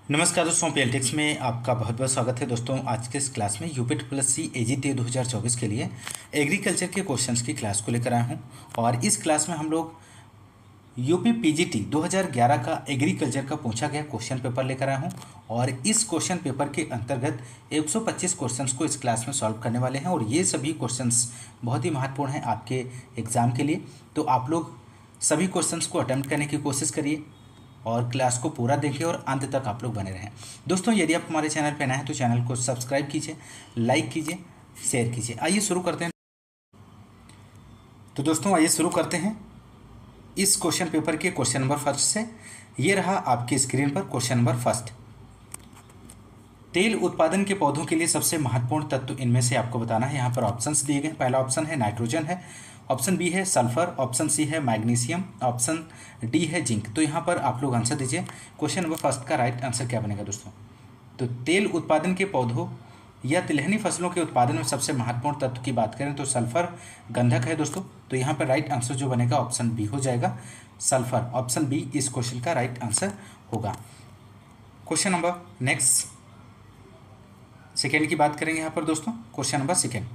नमस्कार दोस्तों, पीएलटेक्स में आपका बहुत बहुत स्वागत है। दोस्तों आज के इस क्लास में यूपी ट्रिपल सी एजीटी 2024 के लिए एग्रीकल्चर के क्वेश्चंस की क्लास को लेकर आया हूं। और इस क्लास में हम लोग यूपी पीजीटी 2011 का एग्रीकल्चर का पूछा गया क्वेश्चन पेपर लेकर आया हूं। और इस क्वेश्चन पेपर के अंतर्गत 125 क्वेश्चंस को इस क्लास में सॉल्व करने वाले हैं। और ये सभी क्वेश्चंस बहुत ही महत्वपूर्ण हैं आपके एग्ज़ाम के लिए। तो आप लोग सभी क्वेश्चंस को अटेम्प्ट करने की कोशिश करिए और क्लास को पूरा देखिए और अंत तक आप लोग बने रहें। दोस्तों यदि आप हमारे चैनल पर नए हैं तो चैनल को सब्सक्राइब कीजिए, लाइक कीजिए, शेयर कीजिए। आइए शुरू करते हैं। तो दोस्तों आइए शुरू करते हैं इस क्वेश्चन पेपर के क्वेश्चन नंबर फर्स्ट से। ये रहा आपकी स्क्रीन पर क्वेश्चन नंबर फर्स्ट। तेल उत्पादन के पौधों के लिए सबसे महत्वपूर्ण तत्व इनमें से आपको बताना है। यहाँ पर ऑप्शंस दिए गए। पहला ऑप्शन है नाइट्रोजन है, ऑप्शन बी है सल्फर, ऑप्शन सी है मैग्नीशियम, ऑप्शन डी है जिंक। तो यहाँ पर आप लोग आंसर दीजिए। क्वेश्चन नंबर फर्स्ट का राइट आंसर क्या बनेगा दोस्तों? तो तेल उत्पादन के पौधों या तिलहनी फसलों के उत्पादन में सबसे महत्वपूर्ण तत्व की बात करें तो सल्फर गंधक है दोस्तों। तो यहाँ पर राइट आंसर जो बनेगा ऑप्शन बी हो जाएगा, सल्फर। ऑप्शन बी इस क्वेश्चन का राइट आंसर होगा। क्वेश्चन नंबर नेक्स्ट सेकेंड की बात करेंगे यहाँ पर दोस्तों। क्वेश्चन नंबर सेकेंड,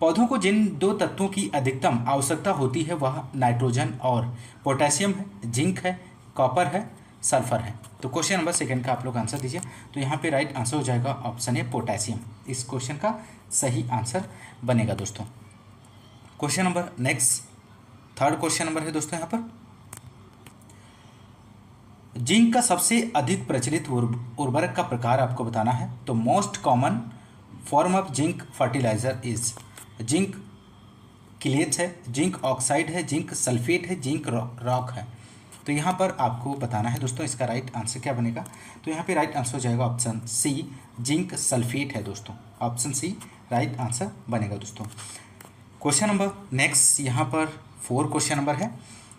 पौधों को जिन दो तत्वों की अधिकतम आवश्यकता होती है वह नाइट्रोजन और पोटेशियम है, जिंक है, कॉपर है, सल्फर है। तो क्वेश्चन नंबर सेकेंड का आप लोग आंसर दीजिए। तो यहाँ पे राइट आंसर हो जाएगा ऑप्शन ए पोटेशियम। इस क्वेश्चन का सही आंसर बनेगा दोस्तों। Question number next third question number है दोस्तों। यहाँ पर जिंक का सबसे अधिक प्रचलित उर्वरक का प्रकार आपको बताना है। तो most common form of zinc fertiliser is zinc chelate है, जिंक ऑक्साइड है, जिंक सल्फेट है, जिंक रॉक है। तो यहाँ पर आपको बताना है दोस्तों इसका राइट आंसर क्या बनेगा। तो यहाँ पे राइट आंसर हो जाएगा ऑप्शन सी, जिंक सल्फेट है दोस्तों। ऑप्शन सी राइट आंसर बनेगा दोस्तों। क्वेश्चन नंबर नेक्स्ट यहाँ पर 4 क्वेश्चन नंबर है।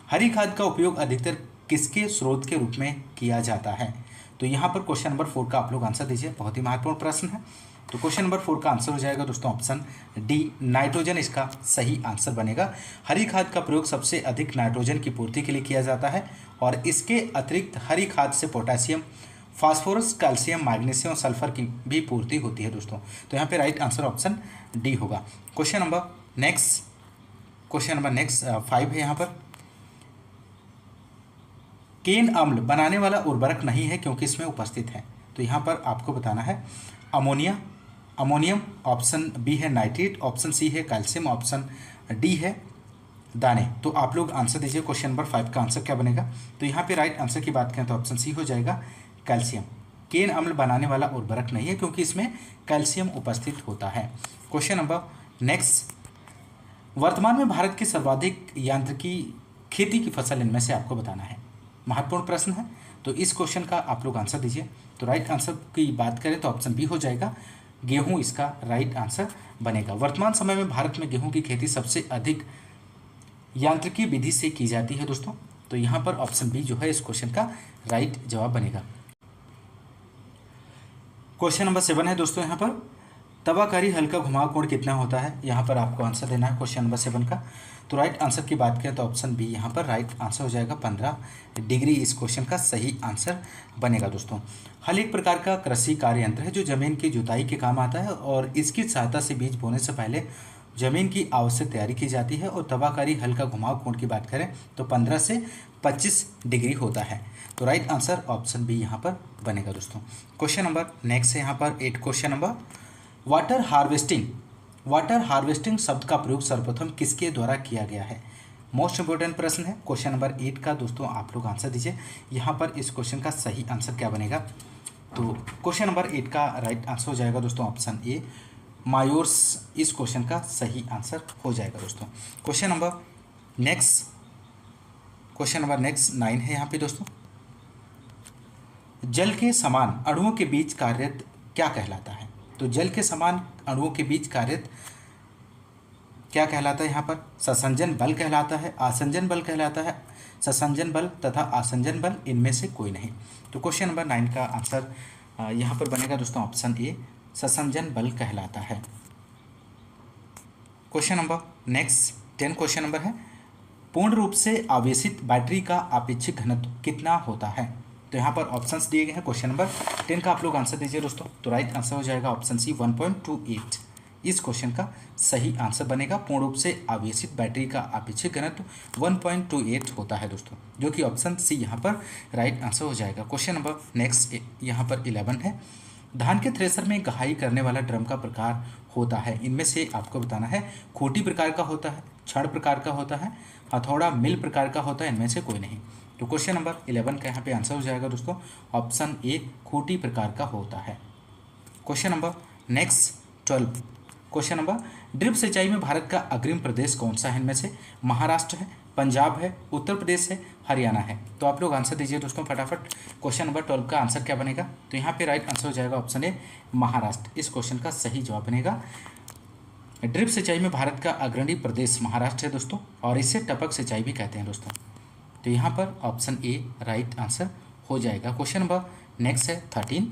हरी खाद का उपयोग अधिकतर किसके स्रोत के रूप में किया जाता है? तो यहाँ पर क्वेश्चन नंबर 4 का आप लोग आंसर दीजिए। बहुत ही महत्वपूर्ण प्रश्न है। तो क्वेश्चन नंबर 4 का आंसर हो जाएगा दोस्तों ऑप्शन डी, नाइट्रोजन इसका सही आंसर बनेगा। हरी खाद का प्रयोग सबसे अधिक नाइट्रोजन की पूर्ति के लिए किया जाता है और इसके अतिरिक्त हरी खाद से पोटेशियम, फास्फोरस, कैल्शियम, मैग्नीशियम और सल्फर की भी पूर्ति होती है दोस्तों। तो यहाँ पे राइट आंसर ऑप्शन डी होगा। क्वेश्चन नंबर नेक्स्ट 5 है। यहाँ पर केन अम्ल बनाने वाला उर्वरक नहीं है क्योंकि इसमें उपस्थित है। तो यहाँ पर आपको बताना है अमोनियम, ऑप्शन बी है नाइट्रेट, ऑप्शन सी है कैल्शियम, ऑप्शन डी है दाने। तो आप लोग आंसर दीजिए। क्वेश्चन नंबर 5 का आंसर क्या बनेगा? तो यहाँ पे राइट आंसर की बात करें तो ऑप्शन सी हो जाएगा कैल्शियम। केन अम्ल बनाने वाला उर्वरक नहीं है क्योंकि इसमें कैल्शियम उपस्थित होता है। क्वेश्चन नंबर नेक्स्ट, वर्तमान में भारत की सर्वाधिक यांत्रिकी खेती की फसल इनमें से आपको बताना है। महत्वपूर्ण प्रश्न है। तो इस क्वेश्चन का आप लोग आंसर दीजिए। तो राइट आंसर की बात करें तो ऑप्शन बी हो जाएगा, गेहूं इसका राइट आंसर बनेगा। वर्तमान समय में भारत में गेहूं की खेती सबसे अधिक यांत्रिकी विधि से की जाती है दोस्तों। तो यहाँ पर ऑप्शन बी जो है इस क्वेश्चन का राइट जवाब बनेगा। क्वेश्चन नंबर 7 है दोस्तों। यहाँ पर तबाकारी हल का घुमाव कोण कितना होता है? यहाँ पर आपको आंसर देना है क्वेश्चन नंबर 7 का। तो राइट आंसर की बात करें तो ऑप्शन बी यहाँ पर राइट आंसर हो जाएगा 15 डिग्री। इस क्वेश्चन का सही आंसर बनेगा दोस्तों। हल एक प्रकार का कृषि कार्य यंत्र है जो जमीन की जुताई के काम आता है और इसकी सहायता से बीज बोने से पहले जमीन की आवश्यक तैयारी की जाती है। और तबाकारी हल का घुमाव कोण की बात करें तो 15 से 25 डिग्री होता है। तो राइट आंसर ऑप्शन बी यहाँ पर बनेगा दोस्तों। क्वेश्चन नंबर नेक्स्ट है यहाँ पर 8 क्वेश्चन नंबर, वाटर हार्वेस्टिंग शब्द का प्रयोग सर्वप्रथम किसके द्वारा किया गया है? मोस्ट इंपोर्टेंट प्रश्न है। क्वेश्चन नंबर 8 का दोस्तों आप लोग आंसर दीजिए। यहाँ पर इस क्वेश्चन का सही आंसर क्या बनेगा? तो क्वेश्चन नंबर 8 का राइट आंसर हो जाएगा दोस्तों ऑप्शन ए, मायोर्स। इस क्वेश्चन का सही आंसर हो जाएगा दोस्तों। क्वेश्चन नंबर नेक्स्ट 9 है यहाँ पे दोस्तों। जल के समान अणुओं के बीच कार्यरत क्या कहलाता है? तो जल के समान अणुओं के बीच कार्यरत क्या कहलाता है? यहाँ पर ससंजन बल कहलाता है, आसंजन बल कहलाता है, ससंजन बल तथा आसंजन बल, इनमें से कोई नहीं। तो क्वेश्चन नंबर 9 का आंसर यहाँ पर बनेगा दोस्तों ऑप्शन ए, ससंजन बल कहलाता है। Question number next 10 question number है, पूर्ण रूप से आवेशित बैटरी का आपेक्षिक घनत्व कितना होता है? तो यहाँ पर ऑप्शंस दिए गए हैं। क्वेश्चन नंबर 10 का आप लोग आंसर दीजिए दोस्तों। तो राइट आंसर हो जाएगा ऑप्शन सी 1.28। इस क्वेश्चन का सही आंसर बनेगा। पूर्ण रूप से आवेशित बैटरी का आपेक्षिक घनत्व 1.28 होता है दोस्तों, जो कि ऑप्शन सी यहाँ पर राइट आंसर हो जाएगा। क्वेश्चन नंबर नेक्स्ट यहाँ पर 11 है। धान के थ्रेसर में घाई करने वाला ड्रम का प्रकार होता है, इनमें से आपको बताना है। खूंटी प्रकार का होता है, छड़ प्रकार का होता है, हथौड़ा मिल प्रकार का होता है, इनमें से कोई नहीं। तो क्वेश्चन नंबर 11 का यहाँ पे आंसर हो जाएगा दोस्तों ऑप्शन ए खूंटी प्रकार का होता है। Question number next 12। Question number drip सिंचाई में भारत का अग्रिम प्रदेश कौन सा है? इनमें से महाराष्ट्र है, पंजाब है, उत्तर प्रदेश है, हरियाणा है। तो आप लोग आंसर दीजिए दोस्तों फटाफट। क्वेश्चन नंबर 12 का आंसर क्या बनेगा? तो यहाँ पे राइट आंसर हो जाएगा ऑप्शन ए महाराष्ट्र। इस क्वेश्चन का सही जवाब बनेगा। ड्रिप सिंचाई में भारत का अग्रणी प्रदेश महाराष्ट्र है दोस्तों, और इसे टपक सिंचाई भी कहते हैं दोस्तों। तो यहाँ पर ऑप्शन ए राइट आंसर हो जाएगा। क्वेश्चन नंबर नेक्स्ट है 13।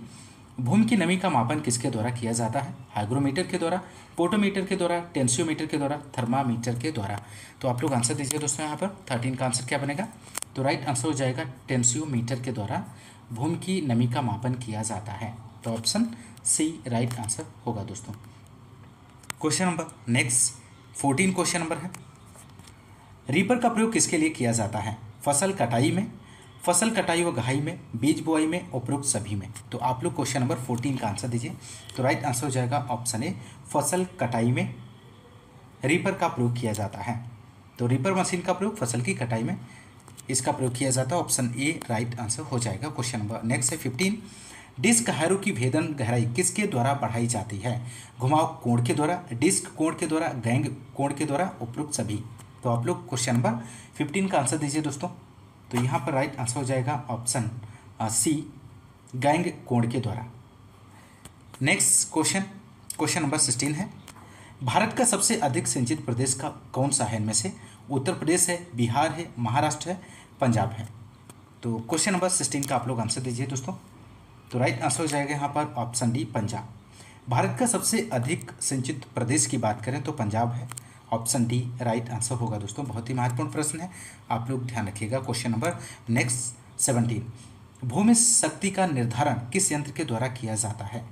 भूमि की नमी का मापन किसके द्वारा किया जाता है? हाइग्रोमीटर के द्वारा, पोटोमीटर के द्वारा, टेंसियोमीटर के द्वारा, थर्मामीटर के द्वारा। तो आप लोग आंसर दीजिए दोस्तों। यहाँ पर 13 का आंसर क्या बनेगा? तो राइट आंसर हो जाएगा टेंसियोमीटर के द्वारा भूमि की नमी का मापन किया जाता है। तो ऑप्शन सी राइट आंसर होगा दोस्तों। Question number next 14 question number है। रीपर का प्रयोग किसके लिए किया जाता है? फसल कटाई में, फसल कटाई व घाई में, बीज बुआई में, उपरोक्त सभी में। तो आप लोग क्वेश्चन नंबर 14 का आंसर दीजिए। तो राइट आंसर हो जाएगा ऑप्शन ए फसल कटाई में रीपर का प्रयोग किया जाता है। तो रीपर मशीन का प्रयोग फसल की कटाई में इसका प्रयोग किया जाता है। ऑप्शन ए राइट आंसर हो जाएगा। क्वेश्चन नंबर नेक्स्ट है 15। डिस्क हैरो की भेदन गहराई किसके द्वारा बढ़ाई जाती है? घुमाव कोण के द्वारा, डिस्क कोण के द्वारा, गैंग कोण के द्वारा, उपरोक्त सभी। तो आप लोग क्वेश्चन नंबर 15 का आंसर दीजिए दोस्तों। तो यहाँ पर राइट आंसर हो जाएगा ऑप्शन सी गैंग कोण के द्वारा। नेक्स्ट क्वेश्चन नंबर 16 है। भारत का सबसे अधिक सिंचित प्रदेश का कौन सा है? इनमें से उत्तर प्रदेश है, बिहार है, महाराष्ट्र है, पंजाब है। तो क्वेश्चन नंबर 16 का आप लोग आंसर दीजिए दोस्तों। तो राइट आंसर हो जाएगा यहाँ पर ऑप्शन डी पंजाब। भारत का सबसे अधिक सिंचित प्रदेश की बात करें तो पंजाब है। ऑप्शन डी राइट आंसर होगा दोस्तों। बहुत ही महत्वपूर्ण प्रश्न है, आप लोग ध्यान रखिएगा। Question number next 17। भूमि शक्ति का निर्धारण किस यंत्र के द्वारा किया जाता है?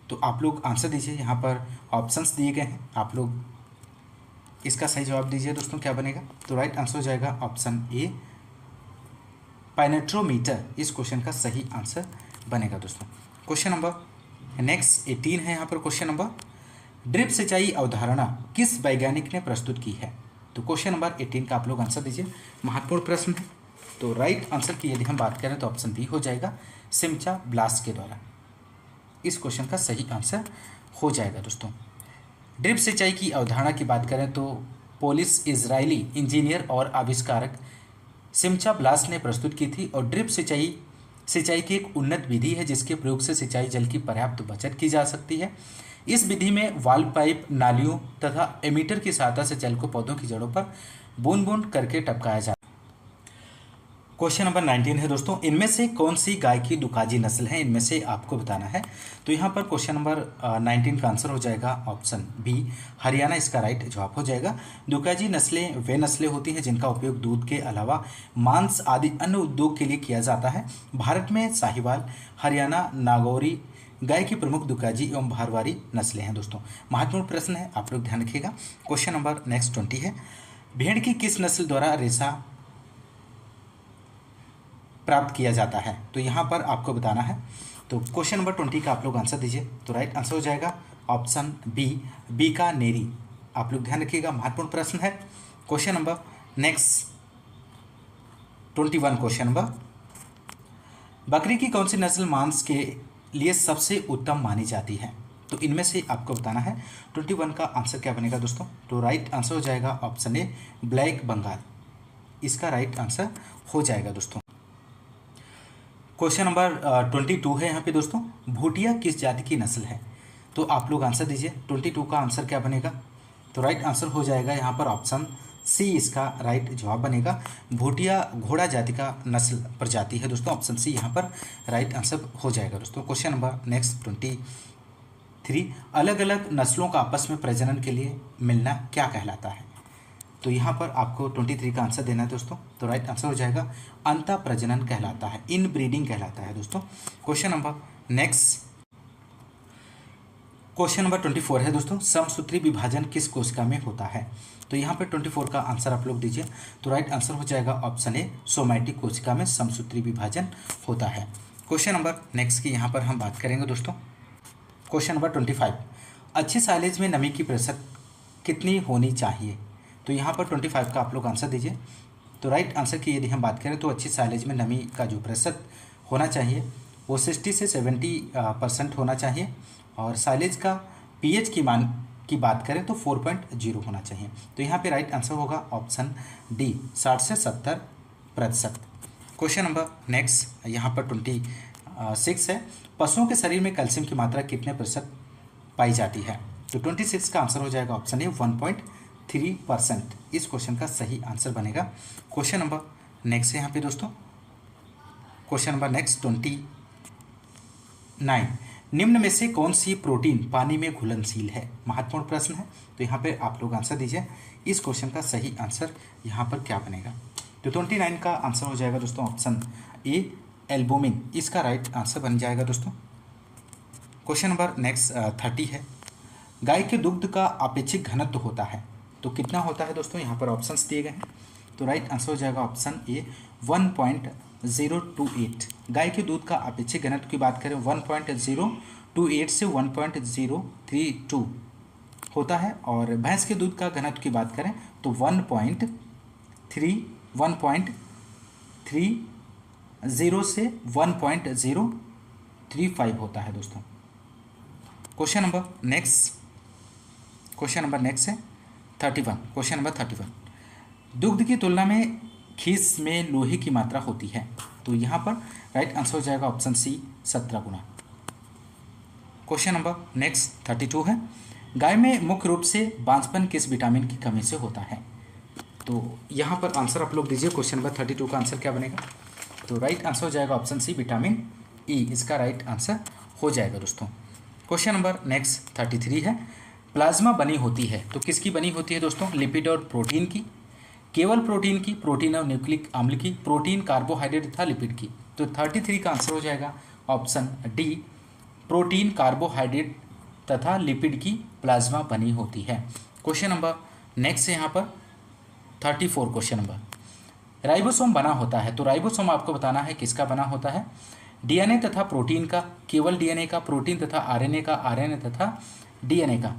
तो आप लोग आंसर दीजिए। यहाँ पर ऑप्शंस दिए गए हैं, आप लोग इसका सही जवाब दीजिए दोस्तों। क्या बनेगा? तो राइट आंसर हो जाएगा ऑप्शन ए पाइनेट्रोमीटर। इस क्वेश्चन का सही आंसर बनेगा दोस्तों। क्वेश्चन नंबर नेक्स्ट 18 है। यहाँ पर क्वेश्चन नंबर ड्रिप सिंचाई अवधारणा किस वैज्ञानिक ने प्रस्तुत की है? तो क्वेश्चन नंबर 18 का आप लोग आंसर दीजिए। महत्वपूर्ण प्रश्न है। तो राइट आंसर की यदि हम बात करें तो ऑप्शन बी हो जाएगा सिमचा ब्लास के द्वारा। इस क्वेश्चन का सही आंसर हो जाएगा दोस्तों। ड्रिप सिंचाई की अवधारणा की बात करें तो पोलिश इजरायली इंजीनियर और आविष्कारक सिमचा ब्लास ने प्रस्तुत की थी। और ड्रिप सिंचाई की एक उन्नत विधि है जिसके प्रयोग से सिंचाई जल की पर्याप्त बचत की जा सकती है। इस विधि में वाल्व पाइप, नालियों तथा एमीटर की सहायता से जल को पौधों की जड़ों पर बूंद बूंद करके टपकाया जाता है। क्वेश्चन नंबर 19 है दोस्तों। इनमें से कौन सी गाय की दुकाजी नस्ल है? इनमें से आपको बताना है। तो यहाँ पर क्वेश्चन नंबर 19 का आंसर हो जाएगा ऑप्शन बी हरियाणा। इसका राइट जवाब हो जाएगा। दुकाजी नस्लें वे नस्लें होती हैं जिनका उपयोग दूध के अलावा मांस आदि अन्य उद्योग के लिए किया जाता है। भारत में साहिवाल, हरियाणा नागौरी गाय की प्रमुख दुकाजी एवं भारवारी नस्लें हैं दोस्तों। महत्वपूर्ण प्रश्न है, आप लोग ध्यान रखिएगा। क्वेश्चन नंबर नेक्स्ट 20 है। भेड़ की किस नस्ल द्वारा रेशा प्राप्त किया जाता है? तो यहाँ पर आपको बताना है। तो क्वेश्चन नंबर 20 का आप लोग आंसर दीजिए। तो राइट आंसर हो जाएगा ऑप्शन बी बीकानेरी। आप लोग ध्यान रखिएगा, महत्वपूर्ण प्रश्न है। Question number next 21 question number बकरी की कौन सी नस्ल मांस के लिए सबसे उत्तम मानी जाती है? तो इनमें से आपको बताना है। 21 का आंसर क्या बनेगा दोस्तों? तो राइट आंसर हो जाएगा ऑप्शन ए ब्लैक बंगाल। इसका राइट आंसर हो जाएगा दोस्तों। क्वेश्चन नंबर 22 है यहाँ पे दोस्तों। भूटिया किस जाति की नस्ल है? तो आप लोग आंसर दीजिए। 22 का आंसर क्या बनेगा? तो राइट आंसर हो जाएगा यहाँ पर ऑप्शन सी इसका राइट जवाब बनेगा। भूटिया घोड़ा जाति का नस्ल प्रजाति है दोस्तों। ऑप्शन सी यहाँ पर राइट आंसर हो जाएगा दोस्तों। Question number next 23। अलग अलग नस्लों का आपस में प्रजनन के लिए मिलना क्या कहलाता है? तो यहाँ पर आपको 23 का आंसर देना है दोस्तों। तो राइट आंसर हो जाएगा अंतः प्रजनन कहलाता है, इन ब्रीडिंग कहलाता है दोस्तों। Question number next, question number 24 है दोस्तों, समसूत्री विभाजन किस कोशिका में होता है? तो यहाँ पे 24 का आंसर आप लोग दीजिए। तो राइट आंसर हो जाएगा ऑप्शन ए, सोमैटिक कोशिका में समसूत्री विभाजन होता है। क्वेश्चन नंबर नेक्स्ट की यहाँ पर हम बात करेंगे दोस्तों। क्वेश्चन नंबर 25, अच्छी साइलेज में नमी की प्रतिशत कितनी होनी चाहिए? तो यहाँ पर 25 का आप लोग आंसर दीजिए। तो राइट आंसर की यदि हम बात करें तो अच्छी साइलेज में नमी का जो प्रतिशत होना चाहिए वो 60 से 70% होना चाहिए, और साइलेज का पीएच की मान की बात करें तो 4.0 होना चाहिए। तो यहाँ पे राइट आंसर होगा ऑप्शन डी, 60 से 70%। क्वेश्चन नंबर नेक्स्ट यहाँ पर 26 है, पशुओं के शरीर में कैल्शियम की मात्रा कितने प्रतिशत पाई जाती है? तो 26 का आंसर हो जाएगा ऑप्शन ए, 1.3%। इस क्वेश्चन का सही आंसर बनेगा। क्वेश्चन नंबर नेक्स्ट है यहाँ पे दोस्तों, क्वेश्चन नंबर नेक्स्ट 29, निम्न में से कौन सी प्रोटीन पानी में घुलनशील है? महत्वपूर्ण प्रश्न है, तो यहाँ पे आप लोग आंसर दीजिए। इस क्वेश्चन का सही आंसर यहाँ पर क्या बनेगा? तो 29 का आंसर हो जाएगा दोस्तों ऑप्शन ए, एल्बुमिन। इसका राइट आंसर बन जाएगा दोस्तों। क्वेश्चन नंबर नेक्स्ट 30 है, गाय के दुग्ध का अपेक्षित घनत्व होता है, तो कितना होता है दोस्तों? यहाँ पर ऑप्शंस दिए गए हैं। तो राइट आंसर हो जाएगा ऑप्शन ए, 1.028। गाय के दूध का अपेक्षित घनत्व की बात करें 1.028 से 1.032 होता है, और भैंस के दूध का घनत्व की बात करें तो 1.30 से 1.035 होता है दोस्तों। क्वेश्चन नंबर नेक्स्ट है 31। क्वेश्चन नंबर 31, दुग्ध की तुलना में खीस में लोहे की मात्रा होती है, तो यहाँ पर राइट आंसर हो जाएगा ऑप्शन सी, 17 गुना। क्वेश्चन नंबर नेक्स्ट 32 है, गाय में मुख्य रूप से बांझपन किस विटामिन की कमी से होता है? तो यहाँ पर आंसर आप लोग दीजिए। क्वेश्चन नंबर 32 का आंसर क्या बनेगा? तो राइट आंसर हो जाएगा ऑप्शन सी, विटामिन ई। इसका राइट आंसर हो जाएगा दोस्तों। क्वेश्चन नंबर नेक्स्ट 33 है, प्लाज्मा बनी होती है, तो किसकी बनी होती है दोस्तों? लिपिड और प्रोटीन की, केवल प्रोटीन की, प्रोटीन और न्यूक्लिक अम्ल की, प्रोटीन, कार्बोहाइड्रेट तथा लिपिड की। तो 33 का आंसर हो जाएगा ऑप्शन डी, प्रोटीन, कार्बोहाइड्रेट तथा लिपिड की प्लाज्मा बनी होती है। क्वेश्चन नंबर नेक्स्ट है यहाँ पर 34। क्वेश्चन नंबर, राइबोसोम बना होता है, तो राइबोसोम आपको बताना है किसका बना होता है? डीएनए तथा प्रोटीन का, केवल डीएनए का, प्रोटीन तथा आरएनए का, आरएनए तथा डीएनए का।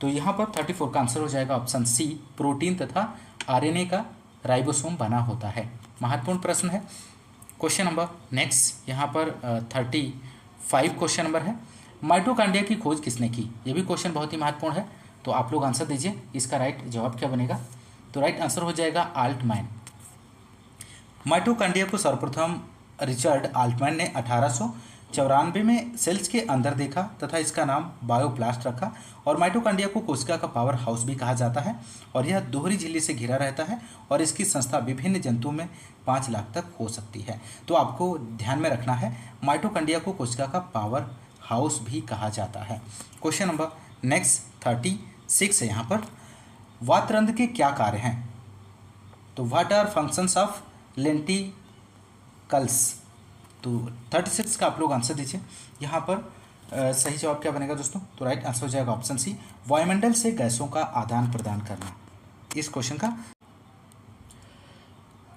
तो यहाँ पर 34 का आंसर हो जाएगा ऑप्शन सी, प्रोटीन तथा आरएनए का राइबोसोम बना होता है। महत्वपूर्ण प्रश्न है। क्वेश्चन नंबर नेक्स्ट यहाँ पर 35 क्वेश्चन नंबर है, माइटोकांड्रिया की खोज किसने की? ये भी क्वेश्चन बहुत ही महत्वपूर्ण है, तो आप लोग आंसर दीजिए। इसका राइट जवाब क्या बनेगा? तो राइट आंसर हो जाएगा आल्टमैन। माइटोकांड्रिया को सर्वप्रथम रिचर्ड आल्टमैन ने 1894 में सेल्स के अंदर देखा तथा इसका नाम बायोब्लास्ट रखा। और माइटोकांड्रिया को कोशिका का पावर हाउस भी कहा जाता है, और यह दोहरी झिल्ली से घिरा रहता है, और इसकी संस्था विभिन्न जंतुओं में 5 लाख तक हो सकती है। तो आपको ध्यान में रखना है, माइटोकांड्रिया को कोशिका का पावर हाउस भी कहा जाता है। क्वेश्चन नंबर नेक्स्ट 36 है यहाँ पर, वातरंध्र के क्या कार्य हैं? तो what are functions of lenticels? तो 36 का आप लोग आंसर दीजिए। यहाँ पर सही जवाब क्या बनेगा दोस्तों? तो राइट आंसर हो जाएगा ऑप्शन सी, वायुमंडल से गैसों का आदान प्रदान करना। इस क्वेश्चन का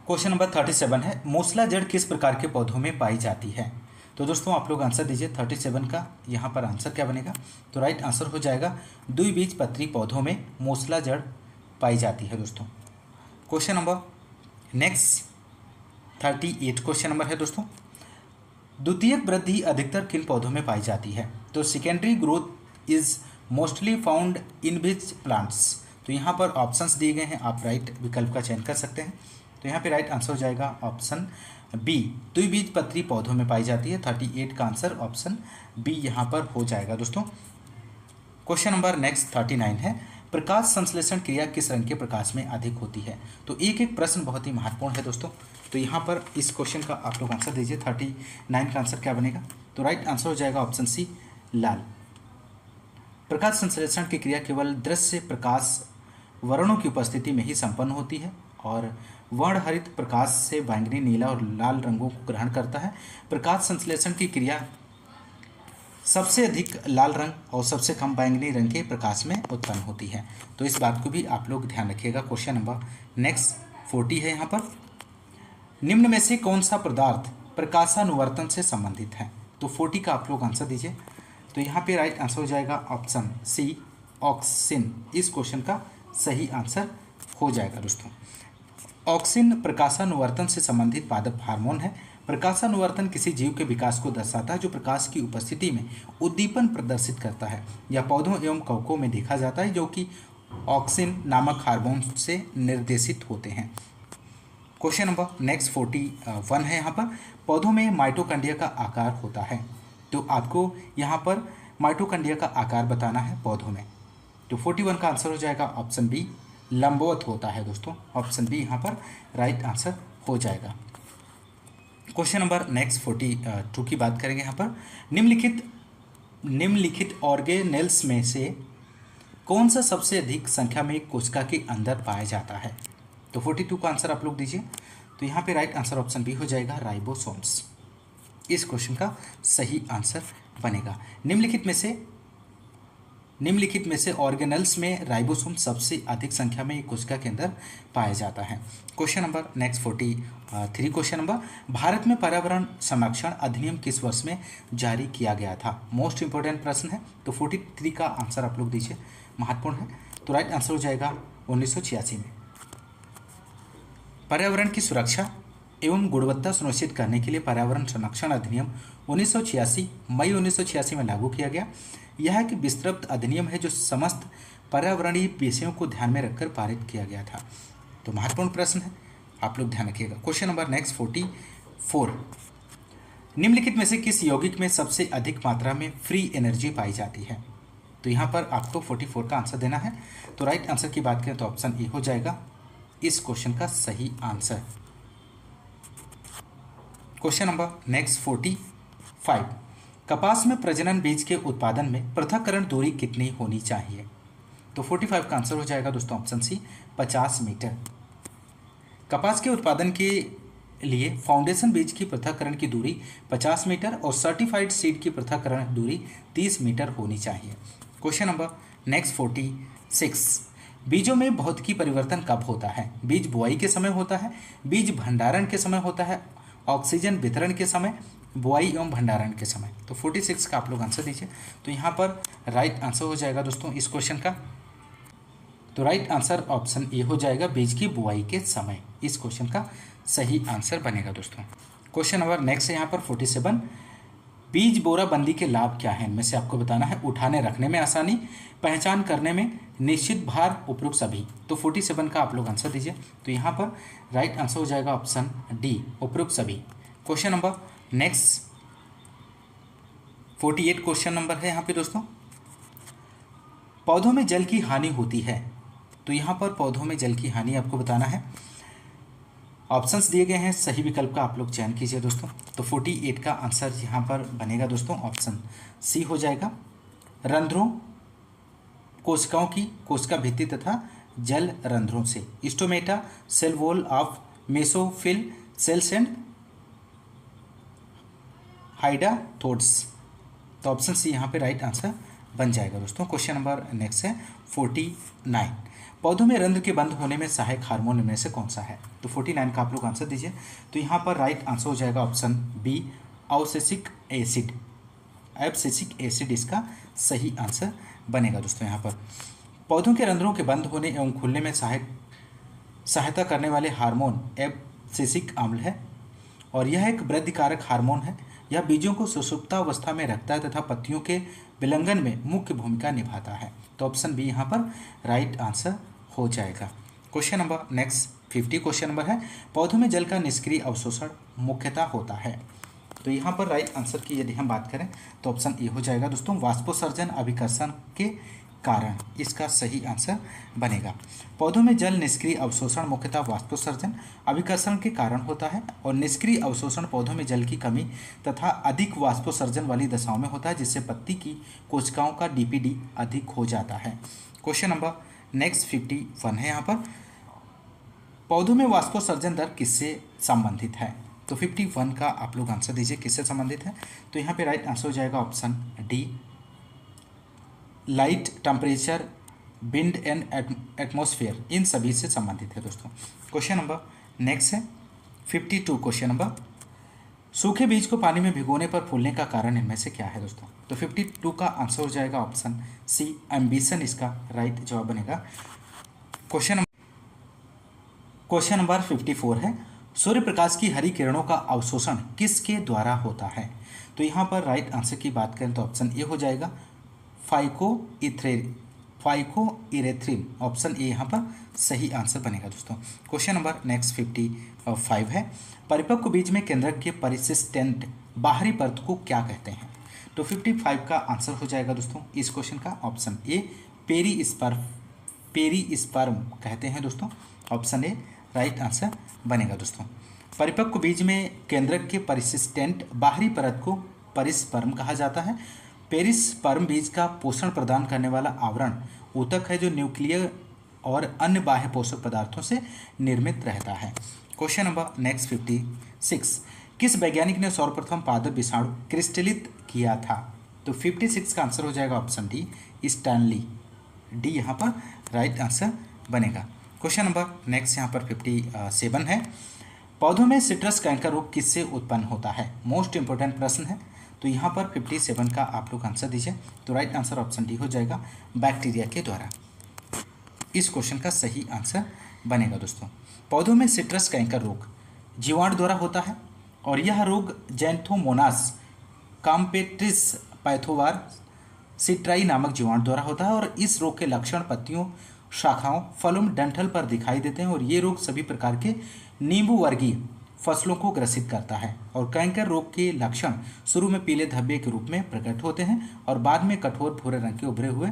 क्वेश्चन नंबर 37 है, मूसला जड़ किस प्रकार के पौधों में पाई जाती है? तो दोस्तों आप लोग आंसर दीजिए। 37 का यहाँ पर आंसर क्या बनेगा? तो राइट आंसर हो जाएगा द्विबीजपत्री पौधों में मूसला जड़ पाई जाती है दोस्तों। Question number next 38 question number है दोस्तों, द्वितीयक वृद्धि अधिकतर किन पौधों में पाई जाती है? तो secondary growth is mostly found in which plants? तो यहाँ पर ऑप्शंस दिए गए हैं, आप राइट विकल्प का चयन कर सकते हैं। तो यहाँ पे राइट आंसर हो जाएगा ऑप्शन बी, द्विबीजपत्री पौधों में पाई जाती है। 38 का आंसर ऑप्शन बी यहाँ पर हो जाएगा दोस्तों। क्वेश्चन नंबर नेक्स्ट 39 है, प्रकाश संश्लेषण क्रिया किस रंग के प्रकाश में अधिक होती है? तो एक एक प्रश्न बहुत ही महत्वपूर्ण है दोस्तों। तो यहाँ पर इस क्वेश्चन का आप लोग आंसर दीजिए। 39 का आंसर क्या बनेगा? तो राइट आंसर हो जाएगा ऑप्शन सी, लाल। प्रकाश संश्लेषण की क्रिया केवल दृश्य प्रकाश वर्णों की उपस्थिति में ही संपन्न होती है और वर्णहरित प्रकाश से बैंगनी, नीला और लाल रंगों को ग्रहण करता है। प्रकाश संश्लेषण की क्रिया सबसे अधिक लाल रंग और सबसे कम बैंगनी रंग के प्रकाश में उत्पन्न होती है। तो इस बात को भी आप लोग ध्यान रखिएगा। क्वेश्चन नंबर नेक्स्ट 40 है यहाँ पर, निम्न में से कौन सा पदार्थ प्रकाशानुवर्तन से संबंधित है? तो 40 का आप लोग आंसर दीजिए। तो यहाँ पे राइट आंसर हो जाएगा ऑप्शन सी, ऑक्सिन। इस क्वेश्चन का सही आंसर हो जाएगा दोस्तों। ऑक्सिन प्रकाशानुवर्तन से संबंधित पादप हार्मोन है। प्रकाशानुवर्तन किसी जीव के विकास को दर्शाता है जो प्रकाश की उपस्थिति में उद्दीपन प्रदर्शित करता है। यह पौधों एवं कवकों में देखा जाता है जो कि ऑक्सिन नामक हार्मोन से निर्देशित होते हैं। क्वेश्चन नंबर नेक्स्ट 41 है यहाँ पर, पौधों में माइटोकॉन्ड्रिया का आकार होता है। तो आपको यहाँ पर माइटोकॉन्ड्रिया का आकार बताना है पौधों में। तो 41 का आंसर हो जाएगा ऑप्शन बी, लंबवत होता है दोस्तों। ऑप्शन बी यहाँ पर राइट आंसर हो जाएगा। क्वेश्चन नंबर नेक्स्ट 42 की बात करेंगे यहाँ पर, निम्नलिखित ऑर्गेनेल्स में से कौन सा सबसे अधिक संख्या में कोशिका के अंदर पाया जाता है? तो 42 का आंसर आप लोग दीजिए। तो यहाँ पे राइट आंसर ऑप्शन बी हो जाएगा, राइबोसोम्स। इस क्वेश्चन का सही आंसर बनेगा। निम्नलिखित में से ऑर्गेनेल्स में राइबोसोम सबसे अधिक संख्या में एक कोशिका के अंदर पाया जाता है। Question number next 43 question number, Bharat में पर्यावरण संरक्षण अधिनियम किस वर्ष में जारी किया गया था? मोस्ट इंपोर्टेंट प्रश्न है। तो 43 का आंसर आप लोग दीजिए, महत्वपूर्ण है। तो राइट आंसर हो जाएगा 1986 में। पर्यावरण की सुरक्षा एवं गुणवत्ता सुनिश्चित करने के लिए पर्यावरण संरक्षण अधिनियम 1986 मई 1986 में लागू किया गया। यह एक विस्तृत अधिनियम है जो समस्त पर्यावरणीय विषयों को ध्यान में रखकर पारित किया गया था। तो महत्वपूर्ण प्रश्न है, आप लोग ध्यान रखिएगा। क्वेश्चन नंबर नेक्स्ट 44, निम्नलिखित में से किस यौगिक में सबसे अधिक मात्रा में फ्री एनर्जी पाई जाती है? तो यहाँ पर आपको 44 का आंसर देना है। तो राइट आंसर की बात करें तो ऑप्शन ए हो जाएगा इस क्वेश्चन का सही आंसर। क्वेश्चन नंबर नेक्स्ट 45, कपास में प्रजनन बीज के उत्पादन में पृथक्करण दूरी कितनी होनी चाहिए? तो 45 का आंसर हो जाएगा दोस्तों ऑप्शन सी, 50 मीटर। कपास के उत्पादन के लिए फाउंडेशन बीज की पृथक्करण की दूरी 50 मीटर और सर्टिफाइड सीड की पृथक्करण दूरी 30 मीटर होनी चाहिए। क्वेश्चन नंबर नेक्स्ट 46, बीजों में भौतिकी परिवर्तन कब होता है? बीज बुआई के समय होता है, बीज भंडारण के समय होता है, ऑक्सीजन वितरण के समय, बुआई एवं भंडारण के समय। तो 46 का आप लोग आंसर दीजिए। तो यहाँ पर राइट आंसर हो जाएगा दोस्तों इस क्वेश्चन का। तो राइट आंसर ऑप्शन ए हो जाएगा, बीज की बुआई के समय। इस क्वेश्चन का सही आंसर बनेगा दोस्तों। क्वेश्चन नंबर नेक्स्ट है यहाँ पर 47, बीज बोराबंदी के लाभ क्या हैं? इनमें से आपको बताना है। उठाने रखने में आसानी, पहचान करने में, निश्चित भार, उपरोक्त सभी। तो 47 का आप लोग आंसर दीजिए। तो यहाँ पर राइट आंसर हो जाएगा ऑप्शन डी, उपरोक्त सभी। Question number next 48 question number है यहाँ पे दोस्तों, पौधों में जल की हानि होती है। तो यहाँ पर पौधों में जल की हानि आपको बताना है। ऑप्शंस दिए गए हैं, सही विकल्प का आप लोग चयन कीजिए दोस्तों। तो 48 का आंसर यहाँ पर बनेगा दोस्तों ऑप्शन सी हो जाएगा, रंध्रों, कोशिकाओं की कोशिका भित्ति तथा जल रंध्रों से। Stomata, cell wall of mesophyll cells and hydathodes. तो ऑप्शन सी यहाँ पे राइट आंसर बन जाएगा दोस्तों। क्वेश्चन नंबर नेक्स्ट है 49, पौधों में रंध्र के बंद होने में सहायक हार्मोन इनमें से कौन सा है? तो 49 का आप लोग आंसर दीजिए। तो यहाँ पर राइट आंसर हो जाएगा option B, abscisic acid. Abscisic acid इसका सही आंसर बनेगा दोस्तों। यहाँ पर पौधों के रंध्रों के बंद होने एवं खुलने में सहायता करने वाले हार्मोन एब्सिसिक अम्ल है और यह एक वृद्धिकारक हार्मोन है। यह बीजों को सुषुप्तावस्था में रखता है तथा पत्तियों के विलंघन में मुख्य भूमिका निभाता है। तो ऑप्शन बी यहाँ पर राइट आंसर हो जाएगा। Question number next 50 question number है, पौधों में जल का निष्क्रिय अवशोषण मुख्यतः होता है। तो यहाँ पर राइट आंसर की यदि हम बात करें तो ऑप्शन ए हो जाएगा दोस्तों, वाष्पोत्सर्जन अभिकर्षण के कारण। इसका सही आंसर बनेगा। पौधों में जल निष्क्रिय अवशोषण मुख्यतः वाष्पोत्सर्जन अभिकर्षण के कारण होता है और निष्क्रिय अवशोषण पौधों में जल की कमी तथा अधिक वाष्पोत्सर्जन वाली दशाओं में होता है, जिससे पत्ती की कोशिकाओं का डीपीडी अधिक हो जाता है। क्वेश्चन नंबर नेक्स्ट 51 है यहाँ पर, पौधों में वाष्पोत्सर्जन दर किससे संबंधित है? तो 51 का आप लोग आंसर दीजिए, किससे संबंधित है? तो यहाँ पे राइट आंसर हो जाएगा option D, light, temperature, wind and atmosphere, इन सभी से संबंधित है दोस्तों। क्वेश्चन नंबर नेक्स्ट है 52 क्वेश्चन नंबर, सूखे बीज को पानी में भिगोने पर फूलने का कारण इनमें से क्या है दोस्तों? तो 52 का आंसर हो जाएगा ऑप्शन सी, एम्बिशन इसका राइट जवाब बनेगा। क्वेश्चन नंबर 54 है, सूर्य प्रकाश की हरी किरणों का अवशोषण किसके द्वारा होता है? तो यहाँ पर राइट आंसर की बात करें तो ऑप्शन ए हो जाएगा फाइको इरेथ्रिन, ऑप्शन ए यहाँ पर सही आंसर बनेगा दोस्तों। क्वेश्चन नंबर नेक्स्ट 55 है, परिपक्व बीज में केंद्रक के परिसिस्टेंट बाहरी परत को क्या कहते हैं? तो 55 का आंसर हो जाएगा दोस्तों इस क्वेश्चन का ऑप्शन ए, पेरीस्पर्म कहते हैं दोस्तों, ऑप्शन ए राइट आंसर बनेगा दोस्तों। परिपक्व बीज में केंद्रक के परिसिस्टेंट बाहरी परत को पेरिस्पर्म कहा जाता है। पेरिस्पर्म बीज का पोषण प्रदान करने वाला आवरण ऊतक है जो न्यूक्लियर और अन्य बाह्य पोषक पदार्थों से निर्मित रहता है। क्वेश्चन नंबर नेक्स्ट 56, किस वैज्ञानिक ने सर्वप्रथम पादप विषाणु क्रिस्टलित किया था? तो 56 का आंसर हो जाएगा ऑप्शन डी, स्टैनली, डी यहाँ पर राइट आंसर बनेगा। क्वेश्चन नंबर नेक्स्ट यहाँ पर 57 है, पौधों में सिट्रस कैंकर रोग किससे उत्पन्न होता है? मोस्ट इंपोर्टेंट प्रश्न है, तो यहाँ पर 57 का आप लोग आंसर दीजिए। तो राइट आंसर ऑप्शन डी हो जाएगा, बैक्टीरिया के द्वारा। इस क्वेश्चन का सही आंसर बनेगा दोस्तों। पौधों में सिट्रस कैंकर रोग जीवाणु द्वारा होता है और यह रोग जैंथोमोनास काम्पेट्रिस पैथोवार सिट्राई नामक जीवाणु द्वारा होता है और इस रोग के लक्षण पत्तियों, शाखाओं, फलों में डंठल पर दिखाई देते हैं और ये रोग सभी प्रकार के नींबू वर्गीय फसलों को ग्रसित करता है। और कैंकर रोग के लक्षण शुरू में पीले धब्बे के रूप में प्रकट होते हैं और बाद में कठोर भूरे रंग के उभरे हुए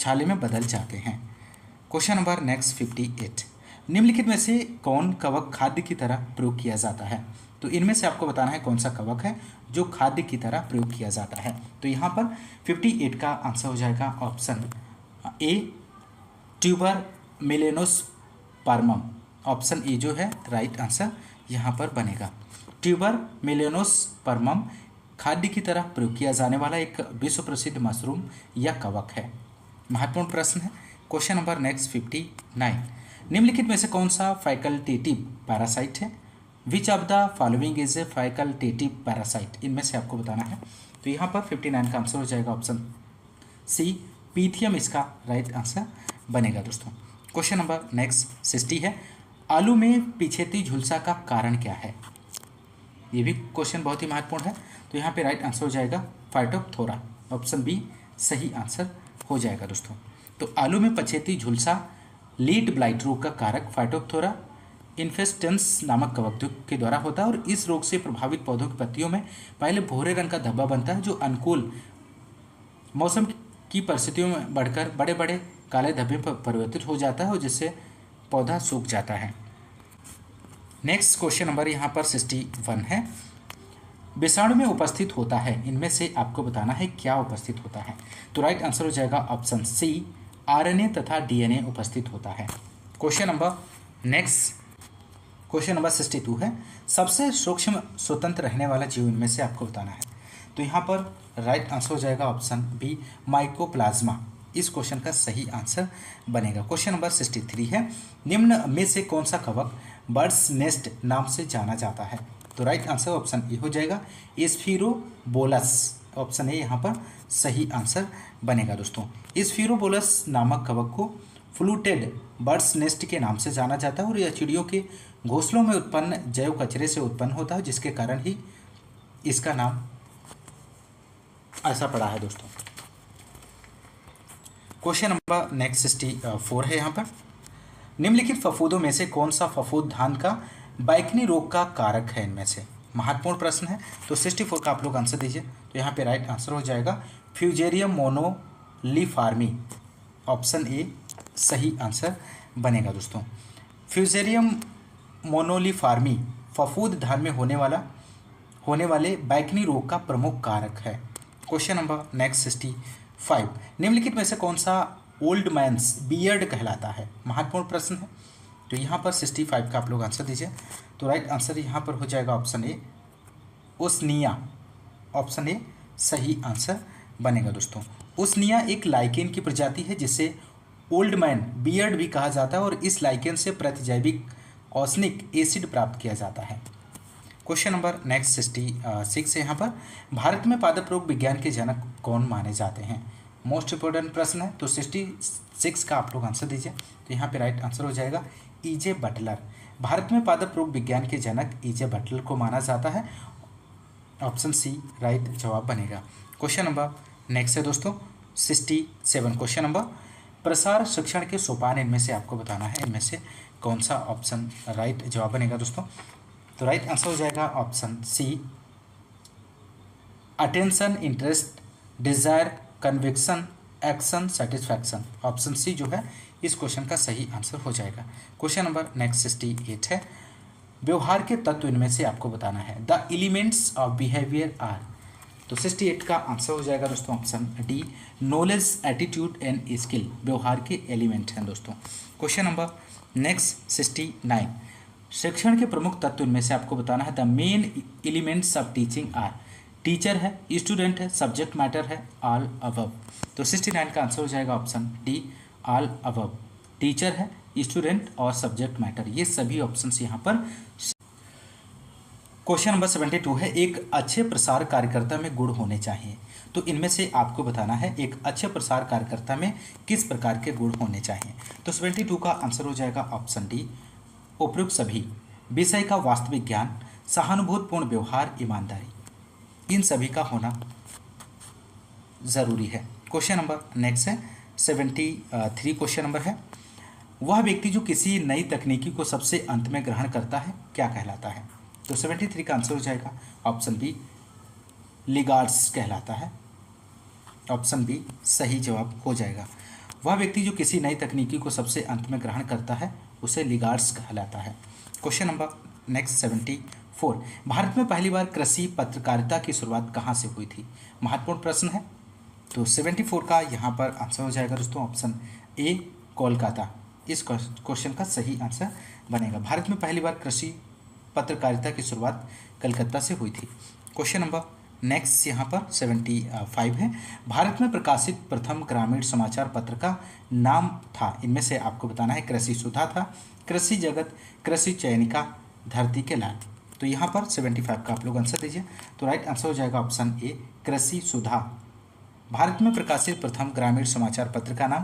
छाले में बदल जाते हैं। क्वेश्चन नंबर नेक्स्ट 58, निम्नलिखित में से कौन कवक खाद्य की तरह प्रयोग किया जाता है? तो इनमें से आपको बताना है कौन सा कवक है जो खाद्य की तरह प्रयोग किया जाता है। तो यहाँ पर 58 का आंसर हो जाएगा option A, Tuber melanosporum, option A जो है राइट आंसर यहाँ पर बनेगा। ट्यूबर मेलेनोस्पर्मम खाद्य की तरह प्रयोग किया जाने वाला एक विश्व प्रसिद्ध मशरूम या कवक है। महत्वपूर्ण प्रश्न है। क्वेश्चन नंबर नेक्स्ट 59, निम्नलिखित में से कौन सा फैकल्टेटिव पैरासाइट है? Which of the following is a facultative parasite, इनमें से आपको बताना है। तो यहाँ पर 59 का आंसर हो जाएगा ऑप्शन सी, पीथियम इसका राइट आंसर बनेगा दोस्तों। क्वेश्चन नंबर नेक्स्ट 60 है, आलू में पिछेती झुलसा का कारण क्या है? ये भी क्वेश्चन बहुत ही महत्वपूर्ण है। तो यहाँ पे राइट आंसर हो जाएगा फाइटोप्थोरा, ऑप्शन बी सही आंसर हो जाएगा दोस्तों। तो आलू में पछेती झुलसा लीड ब्लाइट रोग का कारक फाइटोप्थोरा इन्फेस्टेंस नामक कवक के द्वारा होता है और इस रोग से प्रभावित पौधों की पत्तियों में पहले भूरे रंग का धब्बा बनता है जो अनुकूल मौसम की परिस्थितियों में बढ़कर बड़े बड़े काले धब्बे पर परिवर्तित हो जाता है और जिससे पौधा सूख जाता है। नेक्स्ट क्वेश्चन नंबर यहाँ पर 61 है, विषाणु में उपस्थित होता है, इनमें से आपको बताना है क्या उपस्थित होता है। तो राइट आंसर हो जाएगा ऑप्शन सी, आरएनए तथा डीएनए उपस्थित होता है। क्वेश्चन नंबर 62 है, सबसे सूक्ष्म स्वतंत्र रहने वाला जीव इनमें से आपको बताना है। तो यहाँ पर राइट आंसर हो जाएगा ऑप्शन बी, माइकोप्लाज्मा, इस क्वेश्चन का सही आंसर बनेगा। क्वेश्चन नंबर 63 है, निम्न में से कौन सा कवक बर्ड्स नेस्ट नाम से जाना जाता है? तो राइट आंसर ऑप्शन ए हो जाएगा, स्फीरोबोलस, ऑप्शन ए यहाँ पर सही आंसर बनेगा दोस्तों। स्फीरोबोलस नामक कवक को फ्लूटेड बर्ड्स नेस्ट के नाम से जाना जाता है और यह चिड़ियों के घोंसलों में उत्पन्न जैव कचरे से उत्पन्न होता है, जिसके कारण ही इसका नाम ऐसा पड़ा है दोस्तों। क्वेश्चन नंबर नेक्स्ट 64 है यहाँ पर, निम्नलिखित फफूदों में से कौन सा फफूद धान का बैकनी रोग का कारक है? इनमें से महत्वपूर्ण प्रश्न है। तो 64 का आप लोग आंसर दीजिए। तो यहाँ पे राइट आंसर हो जाएगा फ्यूजेरियम मोनोलीफार्मी, ऑप्शन ए सही आंसर बनेगा दोस्तों। फ्यूजेरियम मोनोलीफार्मी फफूद धान में होने वाले बैकनी रोग का प्रमुख कारक है। क्वेश्चन नंबर नेक्स्ट 65, निम्नलिखित में से कौन सा ओल्ड मैंस बियर्ड कहलाता है? महत्वपूर्ण प्रश्न है। तो यहाँ पर 65 का आप लोग आंसर दीजिए। तो राइट आंसर यहाँ पर हो जाएगा ऑप्शन ए, ओस्निया। ऑप्शन ए सही आंसर बनेगा दोस्तों। ओस्निया एक लाइकेन की प्रजाति है जिसे ओल्ड मैन बियर्ड भी कहा जाता है और इस लाइकेन से प्रतिजैविक ऑसनिक एसिड प्राप्त किया जाता है। क्वेश्चन नंबर नेक्स्ट 66 है यहाँ पर, भारत में पादप रोग विज्ञान के जनक कौन माने जाते हैं? मोस्ट इंपोर्टेंट प्रश्न है। तो 66 का आप लोग आंसर दीजिए। तो यहाँ पे राइट आंसर हो जाएगा E.J. बटलर। भारत में पादप रोग विज्ञान के जनक E.J. बटलर को माना जाता है। ऑप्शन सी राइट जवाब बनेगा। क्वेश्चन नंबर नेक्स्ट है दोस्तों 67। क्वेश्चन नंबर, प्रसार शिक्षण के सोपान इनमें से आपको बताना है, इनमें से कौन सा ऑप्शन राइट जवाब बनेगा दोस्तों? तो राइट आंसर हो जाएगा option C, attention, interest, desire, conviction, action, satisfaction. Option C जो है इस क्वेश्चन का सही आंसर हो जाएगा। क्वेश्चन नंबर नेक्स्ट 68 है, व्यवहार के तत्व इनमें से आपको बताना है। The elements of behaviour are. तो 68 का आंसर हो जाएगा दोस्तों option D, knowledge, attitude and skill व्यवहार के एलिमेंट हैं दोस्तों। क्वेश्चन नंबर नेक्स्ट 69, शिक्षण के प्रमुख तत्व इनमें से आपको बताना है। The main elements of teaching are. Teacher है, स्टूडेंट है, सब्जेक्ट मैटर है, ऑल अबव। तो 69 का आंसर हो जाएगा option D, all above. Teacher है, स्टूडेंट और सब्जेक्ट मैटर, ये सभी ऑप्शंस यहाँ पर। क्वेश्चन नंबर 72 है, एक अच्छे प्रसार कार्यकर्ता में गुण होने चाहिए। तो इनमें से आपको बताना है एक अच्छे प्रसार कार्यकर्ता में किस प्रकार के गुण होने चाहिए। तो 72 का आंसर हो जाएगा ऑप्शन डी, उपयुक्त सभी, विषय का वास्तविक ज्ञान, सहानुभूतिपूर्ण व्यवहार, ईमानदारी, इन सभी का होना जरूरी है। क्वेश्चन नंबर नेक्स्ट है 73। क्वेश्चन नंबर है, वह व्यक्ति जो किसी नई तकनीकी को सबसे अंत में ग्रहण करता है क्या कहलाता है? तो 73 का आंसर हो जाएगा ऑप्शन बी, लिगार्ड्स कहलाता है। ऑप्शन बी सही जवाब हो जाएगा। वह व्यक्ति जो किसी नई तकनीकी को सबसे अंत में ग्रहण करता है उसे लिगार्ड्स कहलाता है। क्वेश्चन नंबर नेक्स्ट 74, भारत में पहली बार कृषि पत्रकारिता की शुरुआत कहाँ से हुई थी? महत्वपूर्ण प्रश्न है। तो 74 का यहाँ पर आंसर हो जाएगा दोस्तों ऑप्शन ए, कोलकाता। इस क्वेश्चन का सही आंसर बनेगा। भारत में पहली बार कृषि पत्रकारिता की शुरुआत कलकत्ता से हुई थी। क्वेश्चन नंबर नेक्स्ट यहाँ पर 75 है, भारत में प्रकाशित प्रथम ग्रामीण समाचार पत्र का नाम था, इनमें से आपको बताना है। कृषि सुधा था, कृषि जगत, कृषि चयनिका, धरती के लाल। तो यहाँ पर 75 का आप लोग आंसर दीजिए। तो राइट आंसर हो जाएगा ऑप्शन ए, कृषि सुधा। भारत में प्रकाशित प्रथम ग्रामीण समाचार पत्र का नाम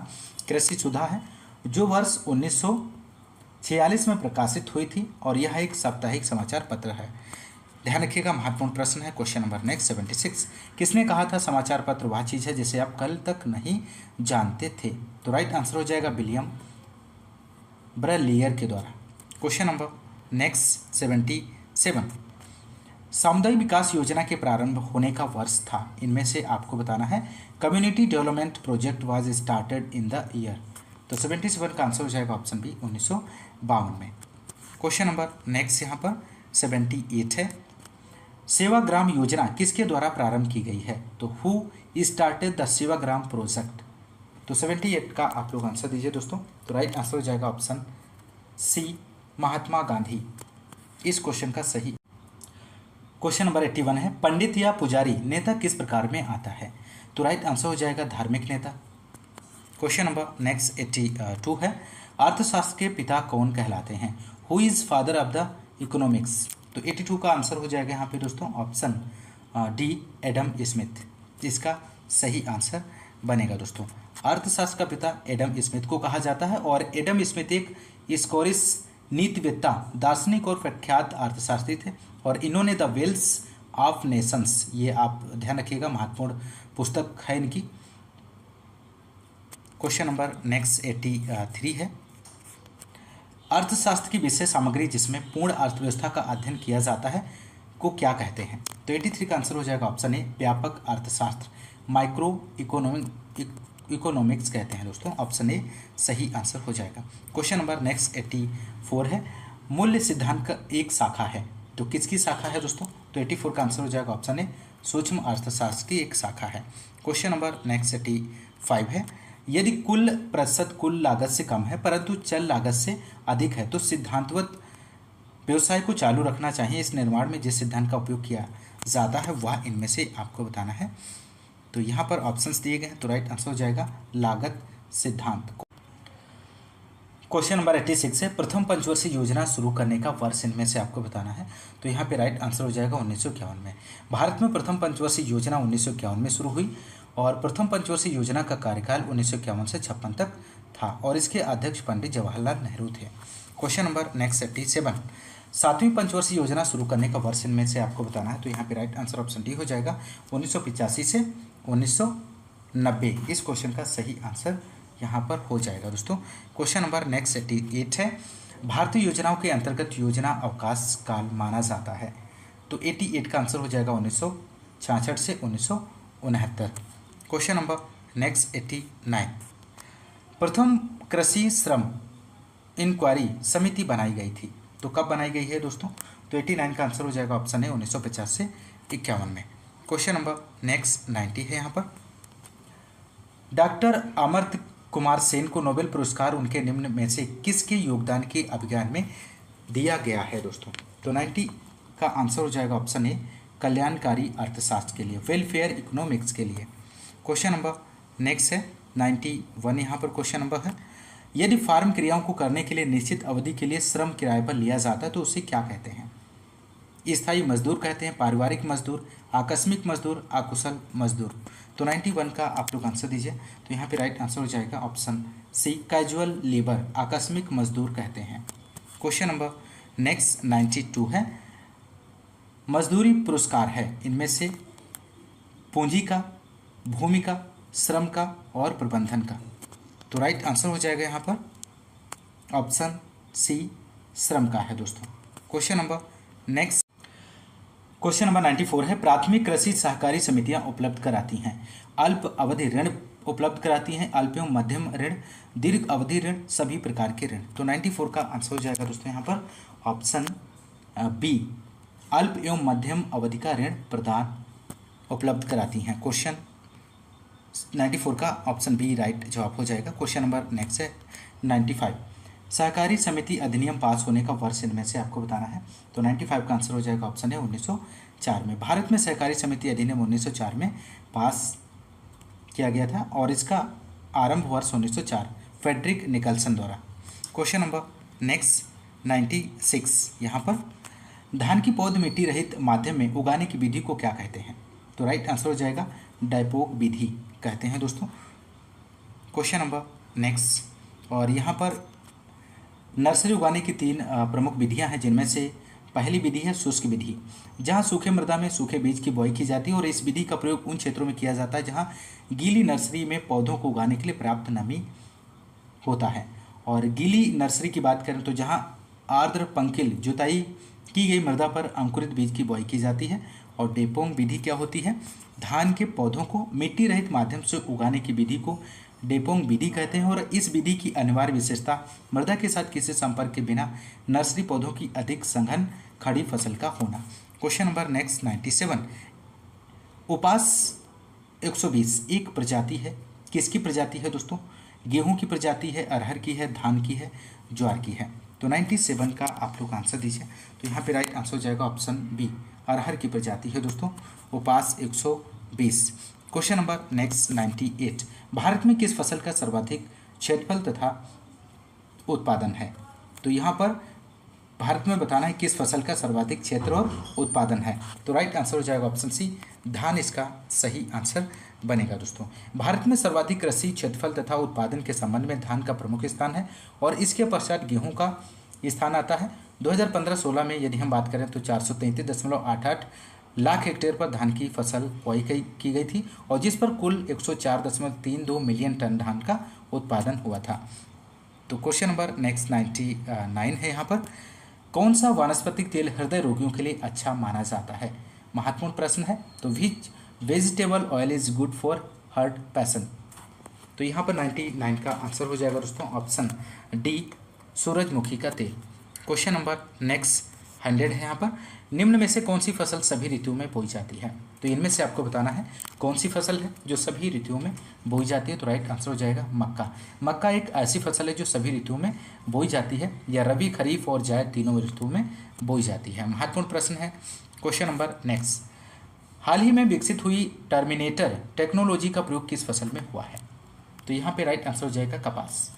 कृषि सुधा है, जो वर्ष 1946 में प्रकाशित हुई थी और यह एक साप्ताहिक समाचार पत्र है। ध्यान रखिएगा, महत्वपूर्ण प्रश्न है। क्वेश्चन नंबर नेक्स्ट 76, किसने कहा था समाचार पत्र वह चीज़ है जिसे आप कल तक नहीं जानते थे? तो राइट आंसर हो जाएगा विलियम ब्रलियर के द्वारा। क्वेश्चन नंबर नेक्स्ट 77, सामुदायिक विकास योजना के प्रारंभ होने का वर्ष था, इनमें से आपको बताना है। Community development project was started in the year. तो 77 का आंसर हो जाएगा ऑप्शन बी, 1952 में। क्वेश्चन नंबर नेक्स्ट यहाँ पर 78 है, सेवाग्राम योजना किसके द्वारा प्रारंभ की गई है? तो who started the Sevagram project? तो 78 का आप लोग आंसर दीजिए दोस्तों। तो राइट आंसर हो जाएगा ऑप्शन सी, महात्मा गांधी। इस क्वेश्चन का सही। क्वेश्चन नंबर 81 है, पंडित या पुजारी नेता किस प्रकार में आता है? तो राइट आंसर हो जाएगा धार्मिक नेता। क्वेश्चन नंबर नेक्स्ट 82 है, अर्थशास्त्र के पिता कौन कहलाते हैं? Who is father of the economics? तो 82 का आंसर हो जाएगा यहाँ पे दोस्तों ऑप्शन डी, एडम स्मिथ। इसका सही आंसर बनेगा दोस्तों। अर्थशास्त्र का पिता एडम स्मिथ को कहा जाता है और एडम स्मिथ एक स्कॉटिश नीतिवेत्ता, दार्शनिक और प्रख्यात अर्थशास्त्री थे और इन्होंने द वेल्थ ऑफ नेशंस, ये आप ध्यान रखिएगा, महत्वपूर्ण पुस्तक है इनकी। क्वेश्चन नंबर नेक्स्ट 83 है, अर्थशास्त्र की विषय सामग्री जिसमें पूर्ण अर्थव्यवस्था का अध्ययन किया जाता है को क्या कहते हैं? तो 83 का आंसर हो जाएगा ऑप्शन ए, व्यापक अर्थशास्त्र, माइक्रो इकोनॉमिक्स कहते हैं दोस्तों। ऑप्शन ए सही आंसर हो जाएगा। क्वेश्चन नंबर नेक्स्ट 84 है, मूल्य सिद्धांत का एक शाखा है, तो किसकी शाखा है दोस्तों? तो 84 का आंसर हो जाएगा ऑप्शन ए, सूक्ष्म अर्थशास्त्र की एक शाखा है। क्वेश्चन नंबर नेक्स्ट 85 है, यदि कुल प्रतिशत कुल लागत से कम है परंतु चल लागत से अधिक है तो सिद्धांतवत व्यवसाय को चालू रखना चाहिए। इस निर्माण में जिस सिद्धांत का उपयोग किया जाता है वह इनमें से आपको बताना है। तो यहाँ पर ऑप्शंस दिए गए हैं, तो राइट आंसर हो जाएगा लागत सिद्धांत। क्वेश्चन नंबर 86 है, प्रथम पंचवर्षीय योजना शुरू करने का वर्ष इनमें से आपको बताना है। तो यहाँ पे राइट आंसर हो जाएगा 1951 में। भारत में प्रथम पंचवर्षीय योजना 1951 में शुरू हुई और प्रथम पंचवर्षीय योजना का कार्यकाल 1951 से 56 तक था और इसके अध्यक्ष पंडित जवाहरलाल नेहरू थे। क्वेश्चन नंबर नेक्स्ट 87, सातवीं पंचवर्षीय योजना शुरू करने का वर्ष इनमें से आपको बताना है। तो यहाँ पे राइट आंसर ऑप्शन डी हो जाएगा 1985 से 1990। इस क्वेश्चन का सही आंसर यहाँ पर हो जाएगा दोस्तों। क्वेश्चन नंबर नेक्स्ट 88 है, भारतीय योजनाओं के अंतर्गत योजना अवकाश काल माना जाता है। तो 88 का आंसर हो जाएगा 1966 से 1969। क्वेश्चन नंबर नेक्स्ट 89, प्रथम कृषि श्रम इंक्वायरी समिति बनाई गई थी। तो कब बनाई गई है दोस्तों? तो 89 का आंसर हो जाएगा ऑप्शन है 1950 से 51 में। क्वेश्चन नंबर नेक्स्ट 90 है यहाँ पर, डॉक्टर अमर्त्य कुमार सेन को नोबेल पुरस्कार उनके निम्न में से किसके योगदान के अभियान में दिया गया है दोस्तों? तो 90 का आंसर हो जाएगा ऑप्शन ए कल्याणकारी अर्थशास्त्र के लिए, वेलफेयर इकोनॉमिक्स के लिए। क्वेश्चन नंबर नेक्स्ट है 91 यहाँ पर क्वेश्चन नंबर है, यदि फार्म क्रियाओं को करने के लिए निश्चित अवधि के लिए श्रम किराए पर लिया जाता है तो उसे क्या कहते हैं? स्थायी मजदूर कहते हैं, पारिवारिक मजदूर, आकस्मिक मजदूर, अकुशल मजदूर। तो 91 का आप लोग आंसर दीजिए। तो यहाँ पे राइट आंसर हो जाएगा ऑप्शन सी कैजुअल लेबर, आकस्मिक मजदूर कहते हैं। क्वेश्चन नंबर नेक्स्ट 92 है, मजदूरी पुरस्कार है इनमें से पूंजी का, भूमि का, श्रम का और प्रबंधन का। तो राइट आंसर हो जाएगा यहाँ पर ऑप्शन सी श्रम का है दोस्तों। Question number next question number 94 है, प्राथमिक कृषि सहकारी समितियां उपलब्ध कराती हैं अल्प अवधि ऋण उपलब्ध कराती हैं, अल्प एवं मध्यम ऋण, दीर्घ अवधि ऋण, सभी प्रकार के ऋण। तो 94 का आंसर हो जाएगा दोस्तों यहाँ पर ऑप्शन बी अल्प एवं मध्यम अवधि का ऋण प्रदान उपलब्ध कराती हैं। क्वेश्चन 94 का ऑप्शन बी राइट जवाब हो जाएगा। क्वेश्चन नंबर नेक्स्ट है 95, सहकारी समिति अधिनियम पास होने का वर्ष इनमें से आपको बताना है। तो 95 का आंसर हो जाएगा ऑप्शन है 1904 में। भारत में सहकारी समिति अधिनियम 1904 में पास किया गया था और इसका आरंभ वर्ष 1904 फ्रेडरिक निकल्सन द्वारा। क्वेश्चन नंबर नेक्स्ट 96 यहाँ पर, धान की पौध मिट्टी रहित माध्यम में उगाने की विधि को क्या कहते हैं? तो राइट आंसर हो जाएगा डायपोक विधि कहते हैं दोस्तों। क्वेश्चन नंबर नेक्स्ट, और यहाँ पर नर्सरी उगाने की 3 प्रमुख विधियां हैं, जिनमें से पहली विधि है शुष्क विधि, जहां सूखे मृदा में सूखे बीज की बुआई की जाती है और इस विधि का प्रयोग उन क्षेत्रों में किया जाता है जहां गीली नर्सरी में पौधों को उगाने के लिए पर्याप्त नमी होता है। और गीली नर्सरी की बात करें तो जहां आर्द्र पंकिल जुताई की गई मृदा पर अंकुरित बीज की बुआई की जाती है। और डेपोंग विधि क्या होती है? धान के पौधों को मिट्टी रहित माध्यम से उगाने की विधि को डेपोंग विधि कहते हैं और इस विधि की अनिवार्य विशेषता मृदा के साथ किसी संपर्क के बिना नर्सरी पौधों की अधिक सघन खड़ी फसल का होना। क्वेश्चन नंबर नेक्स्ट 97, उपास 120 एक प्रजाति है, किसकी प्रजाति है दोस्तों? गेहूं की प्रजाति है, अरहर की है, धान की है, ज्वार की है। तो 97 का आप लोग आंसर दीजिए। तो यहाँ पे राइट आंसर हो जाएगा ऑप्शन बी अरहर की प्रजाति है दोस्तों, उपास 120। क्वेश्चन नंबर नेक्स्ट 98, भारत में किस फसल का सर्वाधिक क्षेत्रफल तथा उत्पादन है? तो यहाँ पर भारत में बताना है किस फसल का सर्वाधिक क्षेत्र और उत्पादन है। तो राइट आंसर हो जाएगा ऑप्शन सी धान इसका सही आंसर बनेगा दोस्तों। भारत में सर्वाधिक कृषि क्षेत्रफल तथा उत्पादन के संबंध में धान का प्रमुख स्थान है और इसके पश्चात गेहूं का स्थान आता है। 2015-16 में यदि हम बात करें तो 433.88 लाख हेक्टेयर पर धान की फसल बुआई की गई थी और जिस पर कुल 104.32 मिलियन टन धान का उत्पादन हुआ था। तो क्वेश्चन नंबर नेक्स्ट 99 है यहाँ पर, कौन सा वानस्पतिक तेल हृदय रोगियों के लिए अच्छा माना जाता है? महत्वपूर्ण प्रश्न है। तो which vegetable oil is good for heart patient? तो यहाँ पर 99 का आंसर हो जाएगा दोस्तों ऑप्शन डी सूरजमुखी का तेल। क्वेश्चन नंबर नेक्स्ट 100 है यहाँ पर। निम्न में से कौन सी फसल सभी ऋतुओं में बोई जाती है? तो इनमें से आपको बताना है कौन सी फसल है जो सभी ऋतुओं में बोई जाती है। तो राइट आंसर हो जाएगा मक्का। मक्का एक ऐसी फसल है जो सभी ऋतुओं में बोई जाती है, या रबी, खरीफ और जायद तीनों ऋतुओं में बोई जाती है। महत्वपूर्ण प्रश्न है। क्वेश्चन नंबर नेक्स्ट, हाल ही में विकसित हुई टर्मिनेटर टेक्नोलॉजी का प्रयोग किस फसल में हुआ है? तो यहाँ पे राइट आंसर हो जाएगा कपास।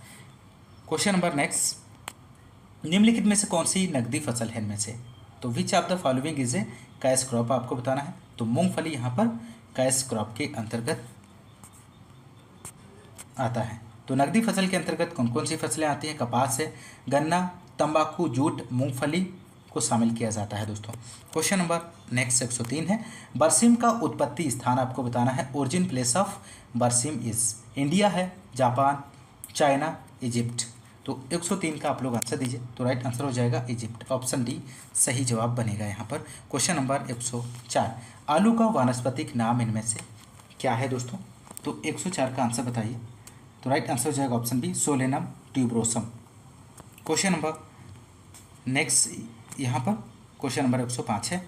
क्वेश्चन नंबर नेक्स्ट, निम्नलिखित में से कौन सी नकदी फसल है इनमें से? तो which of the following is a cash crop, आपको बताना है। तो मूंगफली यहाँ पर कैश क्रॉप के अंतर्गत आता है। तो नकदी फसल के अंतर्गत कौन कौन सी फसलें आती हैं? कपास है, गन्ना, तंबाकू, जूट, मूंगफली को शामिल किया जाता है दोस्तों। क्वेश्चन नंबर नेक्स्ट 103 है, बरसीम का उत्पत्ति स्थान आपको बताना है। ओरिजिन प्लेस ऑफ बरसीम इज इंडिया है, जापान, चाइना, इजिप्ट। तो 103 का आप लोग आंसर दीजिए। तो राइट आंसर हो जाएगा इजिप्ट, ऑप्शन डी सही जवाब बनेगा यहाँ पर। क्वेश्चन नंबर 104, आलू का वानस्पतिक नाम इनमें से क्या है दोस्तों? तो 104 का आंसर बताइए। तो राइट आंसर हो जाएगा option B Solanum tuberosum. Question number next यहाँ पर क्वेश्चन नंबर 105 है,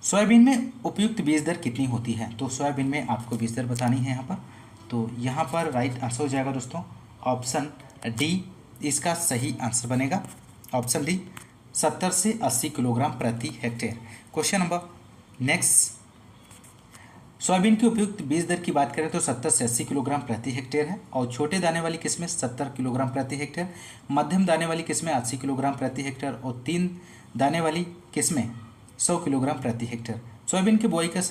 सोयाबीन में उपयुक्त बीज दर कितनी होती है? तो सोयाबीन में आपको बीज दर बतानी है यहाँ पर। तो यहाँ पर राइट आंसर हो जाएगा दोस्तों ऑप्शन डी, इसका सही आंसर बनेगा ऑप्शन डी 70 से 80 किलोग्राम प्रति hectare. Question number next, soybean की उपयुक्त बीज दर की बात करें तो 70 से 80 किलोग्राम प्रति हेक्टेयर है, और छोटे दाने वाली किस्में 70 किलोग्राम प्रति हेक्टेयर, मध्यम दाने वाली किस्में 80 किलोग्राम प्रति हेक्टेयर, और 3 दाने वाली किस्में 100 किलोग्राम प्रति हेक्टेयर। सोयाबीन की बुआई का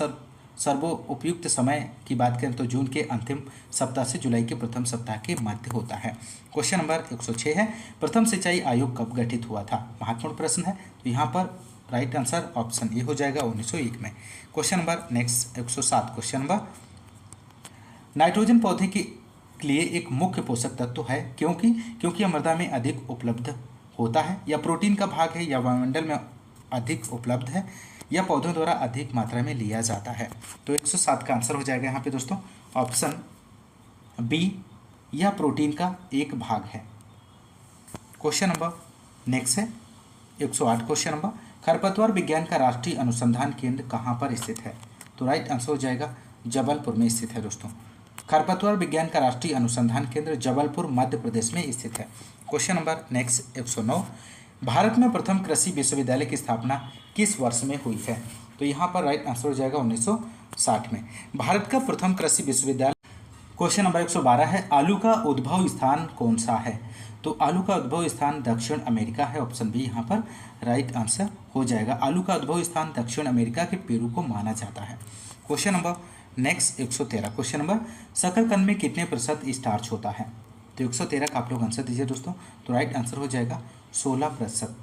सर्वो उपयुक्त समय की बात करें तो जून के अंतिम सप्ताह से जुलाई के प्रथम सप्ताह के मध्य होता है। क्वेश्चन नंबर 106 है, प्रथम सिंचाई आयोग कब गठित हुआ था? महत्वपूर्ण प्रश्न है। तो यहाँ पर राइट आंसर ऑप्शन ए हो जाएगा 1901 में। Question number next 107, question number, nitrogen पौधे के लिए एक मुख्य पोषक तत्व है क्योंकि यह मृदा में अधिक उपलब्ध होता है, या प्रोटीन का भाग है, या वायुमंडल में अधिक उपलब्ध है, या पौधों द्वारा अधिक मात्रा में लिया जाता है। तो 107 का आंसर हो जाएगा यहाँ पे दोस्तों ऑप्शन बी, यह प्रोटीन का एक भाग है। क्वेश्चन नंबर नेक्स्ट है 108, क्वेश्चन नंबर, खरपतवार विज्ञान का राष्ट्रीय अनुसंधान केंद्र कहाँ पर स्थित है? तो राइट आंसर हो जाएगा जबलपुर में स्थित है दोस्तों। खरपतवार विज्ञान का राष्ट्रीय अनुसंधान केंद्र जबलपुर मध्य प्रदेश में स्थित है। क्वेश्चन नंबर नेक्स्ट 109, भारत में प्रथम कृषि विश्वविद्यालय की स्थापना किस वर्ष में हुई है? तो यहाँ पर राइट आंसर हो जाएगा 1960 में। भारत का प्रथम कृषि विश्वविद्यालय। क्वेश्चन नंबर 112 है, आलू का उद्भव स्थान कौन सा है? तो आलू का उद्भव स्थान दक्षिण अमेरिका है, ऑप्शन बी यहाँ पर राइट आंसर हो जाएगा। आलू का उद्भव स्थान दक्षिण अमेरिका के पेरू को माना जाता है। Question number next 113, question number, शकरकंद में कितने प्रतिशत स्टार्च होता है? तो 113 का आप लोग आंसर दीजिए दोस्तों। तो राइट आंसर हो जाएगा 16%।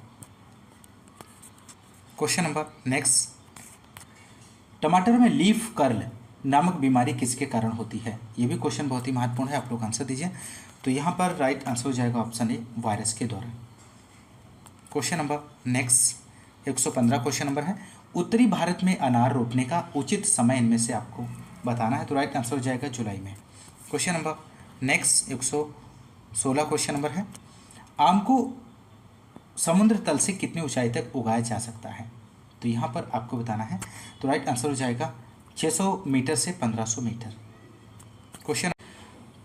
क्वेश्चन नंबर नेक्स्ट, टमाटर में लीफ कर्ल नामक बीमारी किसके कारण होती है? ये भी क्वेश्चन बहुत ही महत्वपूर्ण है, आप लोग आंसर दीजिए। तो यहाँ पर राइट आंसर हो जाएगा ऑप्शन ए, वायरस के द्वारा। Question number next 115, question number है, उत्तरी भारत में अनार रोपने का उचित समय इनमें से आपको बताना है। तो राइट आंसर हो जाएगा जुलाई में। Question number next 116, question number है, आम को समुद्र तल से कितनी ऊंचाई तक उगाया जा सकता है? तो यहाँ पर आपको बताना है। तो राइट आंसर हो जाएगा 600 मीटर से 1500 मीटर।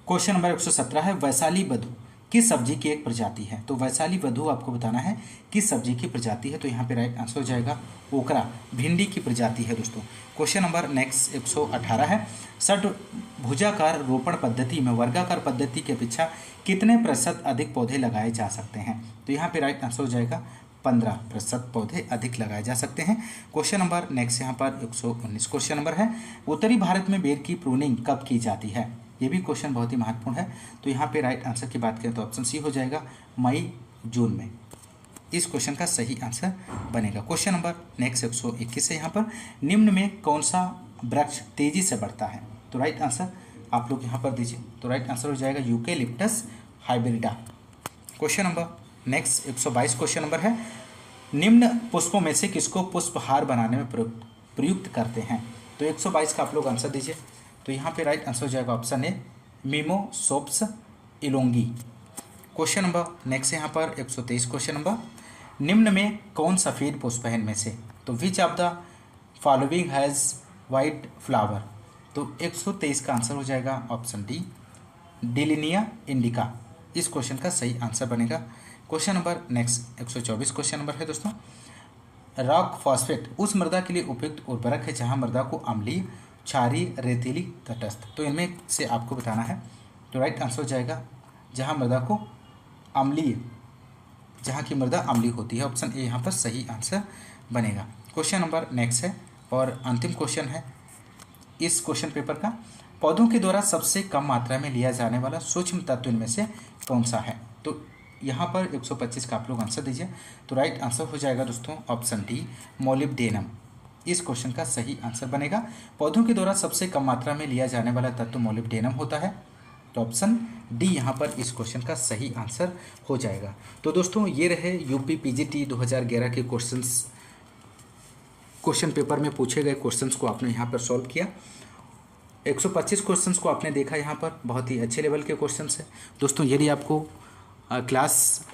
क्वेश्चन नंबर 117 है, वैशाली बधु किस सब्जी की एक प्रजाति है? तो वैशाली बधु आपको बताना है किस सब्जी की प्रजाति है। तो यहाँ पे राइट आंसर हो जाएगा ओकरा, भिंडी की प्रजाति है दोस्तों। क्वेश्चन नंबर नेक्स्ट 118 है, षटभुजाकार रोपण पद्धति में वर्गाकार पद्धति की अपेक्षा कितने प्रतिशत अधिक पौधे लगाए जा सकते हैं? तो यहाँ पे राइट आंसर हो जाएगा 15% पौधे अधिक लगाए जा सकते हैं। क्वेश्चन नंबर नेक्स्ट यहाँ पर 119, क्वेश्चन नंबर है, उत्तरी भारत में बेर की प्रूनिंग कब की जाती है? ये भी क्वेश्चन बहुत ही महत्वपूर्ण है। तो यहाँ पे राइट आंसर की बात करें तो ऑप्शन सी हो जाएगा मई जून में। इस क्वेश्चन का सही आंसर बनेगा। क्वेश्चन नंबर नेक्स्ट 121 है, यहाँ पर निम्न में कौन सा वृक्ष तेजी से बढ़ता है? तो राइट आंसर आप लोग यहाँ पर दीजिए। तो राइट आंसर हो जाएगा eucalyptus hybrida. Question number next 122, question number है, निम्न पुष्पों में से किसको पुष्पहार बनाने में प्रयुक्त करते हैं? तो 122 का आप लोग आंसर दीजिए। तो यहाँ पे राइट आंसर हो जाएगा option A, Mimusops elengi. Question number next यहाँ पर 123, क्वेश्चन नंबर, निम्न में कौन सफ़ेद पुष्प है इनमें से? तो which of the following has white flower? तो 123 का आंसर हो जाएगा ऑप्शन डी, डिलिनिया इंडिका। इस क्वेश्चन का सही आंसर बनेगा। Question number next 124 question number है दोस्तों, रॉक फॉस्फेट उस मृदा के लिए उपयुक्त उर्वरक है जहां मृदा को अम्लीय, क्षारीय, रेतीली, तटस्थ। तो इनमें से आपको बताना है। तो राइट आंसर हो जाएगा जहां मृदा को अम्लीय, जहां की मृदा अम्लीय होती है, ऑप्शन ए यहाँ पर सही आंसर बनेगा। क्वेश्चन नंबर नेक्स्ट है और अंतिम क्वेश्चन है इस क्वेश्चन पेपर का, पौधों के द्वारा सबसे कम मात्रा में लिया जाने वाला सूक्ष्म तत्व इनमें से कौन सा है? तो यहाँ पर 125 का आप लोग आंसर दीजिए। तो राइट आंसर हो जाएगा दोस्तों ऑप्शन डी, मोलिब्डेनम। इस क्वेश्चन का सही आंसर बनेगा। पौधों के द्वारा सबसे कम मात्रा में लिया जाने वाला तत्व मोलिब्डेनम होता है। तो ऑप्शन डी यहाँ पर इस क्वेश्चन का सही आंसर हो जाएगा। तो दोस्तों ये रहे यूपी पीजीटी 2011 के क्वेश्चन पेपर में पूछे गए क्वेश्चंस को आपने यहाँ पर सॉल्व किया। 125 क्वेश्चंस को आपने देखा, यहाँ पर बहुत ही अच्छे लेवल के क्वेश्चंस हैं। दोस्तों यदि आपको क्लास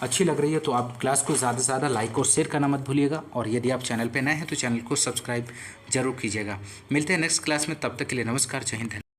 अच्छी लग रही है तो आप क्लास को ज़्यादा से ज़्यादा लाइक और शेयर करना मत भूलिएगा, और यदि आप चैनल पर नए हैं तो चैनल को सब्सक्राइब जरूर कीजिएगा। मिलते हैं नेक्स्ट क्लास में, तब तक के लिए नमस्कार, जय हिंद।